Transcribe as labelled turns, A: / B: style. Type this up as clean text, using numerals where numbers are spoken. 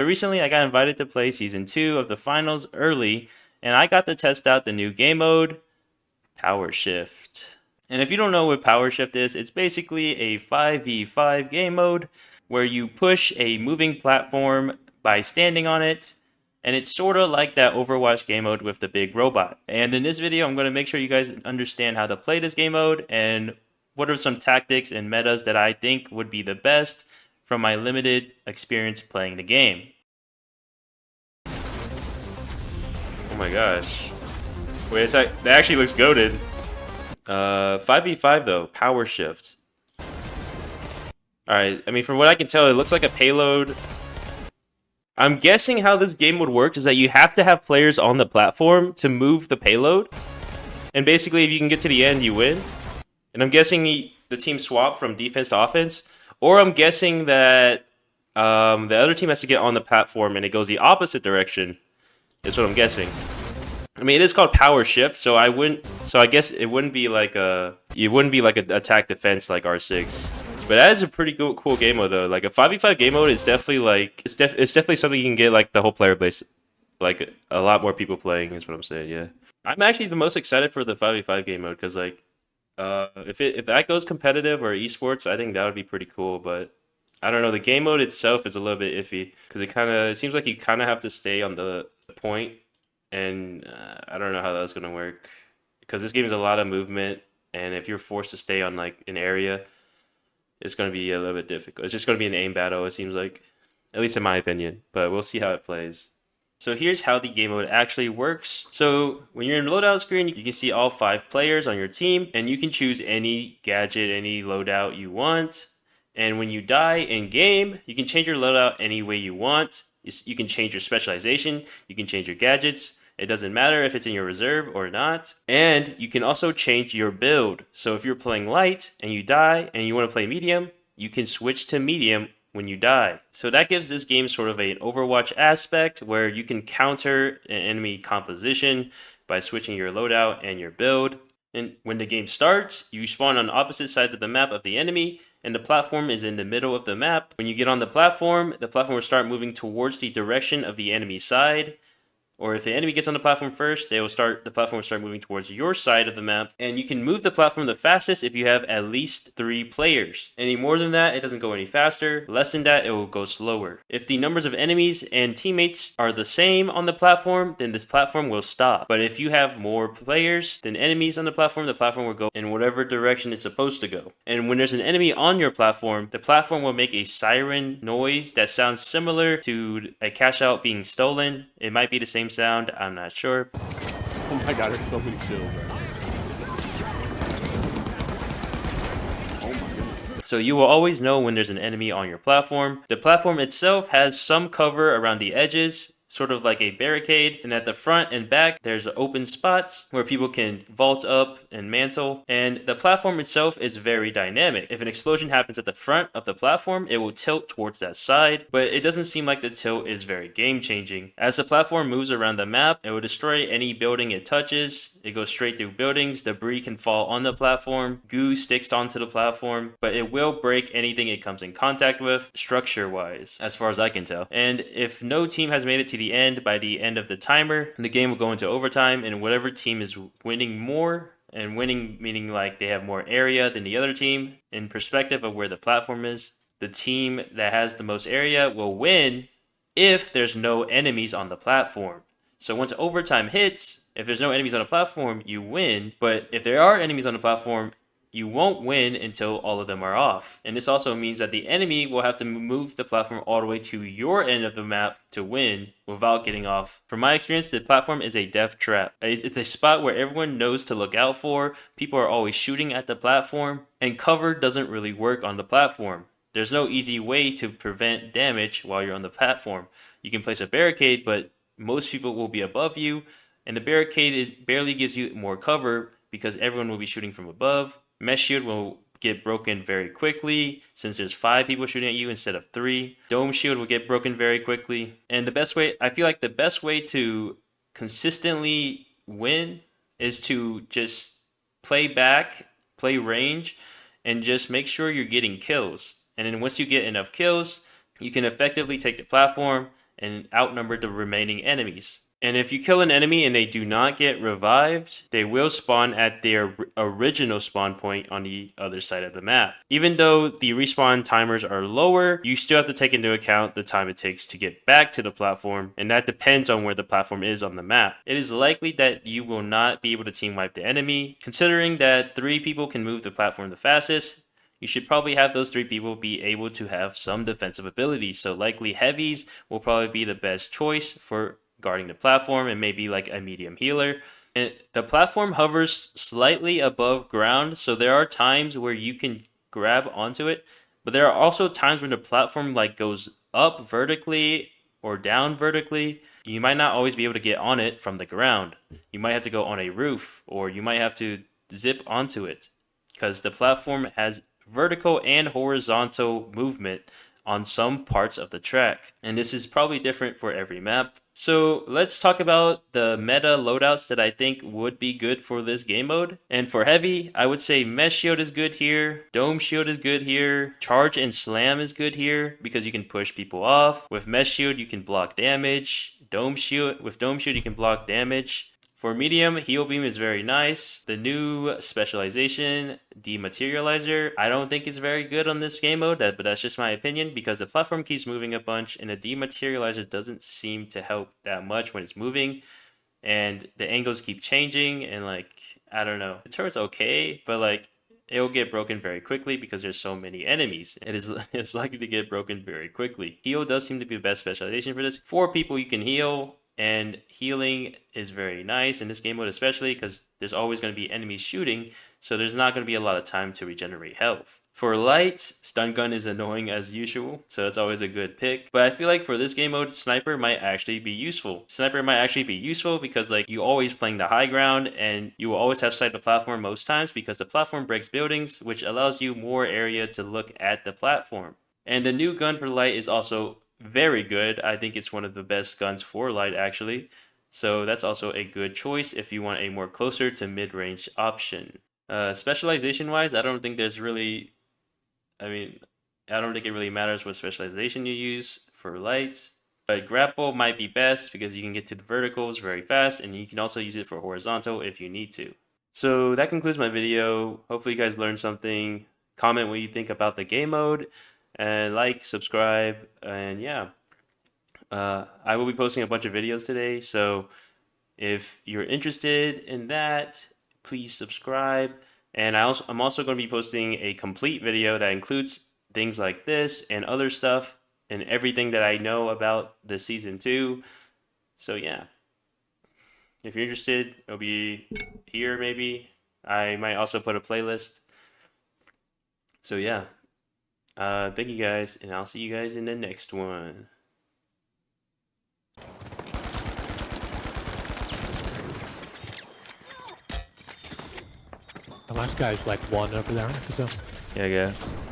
A: But recently, I got invited to play Season 2 of the finals early, and I got to test out the new game mode, Power Shift. And if you don't know what Power Shift is, it's basically a 5v5 game mode where you push a moving platform by standing on it. And it's sort of like that Overwatch game mode with the big robot. And in this video, I'm going to make sure you guys understand how to play this game mode and what are some tactics and metas that I think would be the best from my limited experience playing the game. Oh my gosh. Wait, that actually looks goated. 5v5 though, Power Shift. Alright, I mean, from what I can tell, it looks like a payload. I'm guessing how this game would work is that you have to have players on the platform to move the payload. And basically, if you can get to the end, you win. And I'm guessing the team swap from defense to offense. Or I'm guessing that the other team has to get on the platform and it goes the opposite direction. Is what I'm guessing. I mean, it is called Power Shift, so I guess it wouldn't be like a attack defense like R6. But that is a pretty cool game mode though. Like a 5v5 game mode is definitely like it's definitely something you can get like the whole player base, like a lot more people playing is what I'm saying. Yeah, I'm actually the most excited for the 5v5 game mode because like if that goes competitive or esports, I think that would be pretty cool. But I don't know, the game mode itself is a little bit iffy because it seems like you kind of have to stay on the point, and I don't know how that's gonna work because this game is a lot of movement, and if you're forced to stay on like an area, it's gonna be a little bit difficult. It's just gonna be an aim battle. It seems like, at least in my opinion. But we'll see how it plays. So here's how the game mode actually works. So when you're in the loadout screen, you can see all 5 players on your team, and you can choose any gadget, any loadout you want. And when you die in game, you can change your loadout any way you want. You can change your specialization, you can change your gadgets. It doesn't matter if it's in your reserve or not. And you can also change your build. So if you're playing light and you die and you want to play medium, you can switch to medium when you die. So that gives this game sort of an Overwatch aspect where you can counter an enemy composition by switching your loadout and your build. And when the game starts, you spawn on opposite sides of the map of the enemy, and the platform is in the middle of the map. When you get on the platform will start moving towards the direction of the enemy side. Or if the enemy gets on the platform first, the platform will start moving towards your side of the map. And you can move the platform the fastest if you have at least 3 players. Any more than that, it doesn't go any faster. Less than that, it will go slower. If the numbers of enemies and teammates are the same on the platform, then this platform will stop. But if you have more players than enemies on the platform will go in whatever direction it's supposed to go. And when there's an enemy on your platform, the platform will make a siren noise that sounds similar to a cash out being stolen. It might be the same sound, I'm not sure.
B: Oh my god, there's so many kills right Oh my goodness.
A: So you will always know when there's an enemy on your platform. The platform itself has some cover around the edges, sort of like a barricade, and at the front and back there's open spots where people can vault up and mantle, and the platform itself is very dynamic. If an explosion happens at the front of the platform, it will tilt towards that side, but it doesn't seem like the tilt is very game changing. As the platform moves around the map, it will destroy any building it touches. It goes straight through buildings, debris can fall on the platform, goo sticks onto the platform, but it will break anything it comes in contact with, structure wise, as far as I can tell. And if no team has made it to the end by the end of the timer, the game will go into overtime, and whatever team is winning more, and winning meaning like they have more area than the other team in perspective of where the platform is, the team that has the most area will win if there's no enemies on the platform. So once overtime hits, if there's no enemies on the platform, you win. But if there are enemies on the platform, you won't win until all of them are off. And this also means that the enemy will have to move the platform all the way to your end of the map to win without getting off. From my experience, the platform is a death trap. It's a spot where everyone knows to look out for. People are always shooting at the platform, and cover doesn't really work on the platform. There's no easy way to prevent damage while you're on the platform. You can place a barricade, but most people will be above you, and the barricade barely gives you more cover because everyone will be shooting from above. Mesh shield will get broken very quickly since there's 5 people shooting at you instead of 3. Dome shield will get broken very quickly. And I feel like the best way to consistently win is to just play back, play range, and just make sure you're getting kills. And then once you get enough kills, you can effectively take the platform and outnumber the remaining enemies. And if you kill an enemy and they do not get revived, they will spawn at their original spawn point on the other side of the map. Even though the respawn timers are lower, you still have to take into account the time it takes to get back to the platform, and that depends on where the platform is on the map. It is likely that you will not be able to team wipe the enemy, considering that 3 people can move the platform the fastest. You should probably have those 3 people be able to have some defensive abilities, so likely heavies will probably be the best choice for guarding the platform, and maybe like a medium healer. And the platform hovers slightly above ground, so there are times where you can grab onto it, but there are also times when the platform like goes up vertically or down vertically. You might not always be able to get on it from the ground. You might have to go on a roof, or you might have to zip onto it, because the platform has vertical and horizontal movement on some parts of the track, and this is probably different for every map. So let's talk about the meta loadouts that I think would be good for this game mode. And for heavy, I would say Mesh Shield is good here, Dome Shield is good here, Charge and Slam is good here because you can push people off. With Mesh Shield, you can block damage. With Dome Shield, you can block damage. For medium, Heal Beam is very nice. The new specialization, Dematerializer, I don't think is very good on this game mode, but that's just my opinion because the platform keeps moving a bunch and the Dematerializer doesn't seem to help that much when it's moving, and the angles keep changing, and like, I don't know. The turret's okay, but like, it'll get broken very quickly because there's so many enemies. It's likely to get broken very quickly. Heal does seem to be the best specialization for this. 4 people you can heal, and healing is very nice in this game mode, especially because there's always going to be enemies shooting, so there's not going to be a lot of time to regenerate health. For light, Stun Gun is annoying as usual, so it's always a good pick. But I feel like for this game mode, Sniper might actually be useful. Sniper might actually be useful because like you always playing the high ground, and you will always have sight of the platform most times because the platform breaks buildings, which allows you more area to look at the platform. And the new gun for light is also very good. I think it's one of the best guns for light actually. So that's also a good choice if you want a more closer to mid-range option. Specialization wise, I don't think there's really, I don't think it really matters what specialization you use for lights. But grapple might be best because you can get to the verticals very fast, and you can also use it for horizontal if you need to. So that concludes my video. Hopefully you guys learned something. Comment what you think about the game mode, and like, subscribe, and yeah. I will be posting a bunch of videos today, so if you're interested in that, please subscribe. And I'm also going to be posting a complete video that includes things like this and other stuff and everything that I know about the season 2. So yeah, if you're interested, it'll be here maybe. I might also put a playlist. So yeah. Thank you guys, and I'll see you guys in the next one.
C: The last guy's like 1 over there, so.
A: Yeah.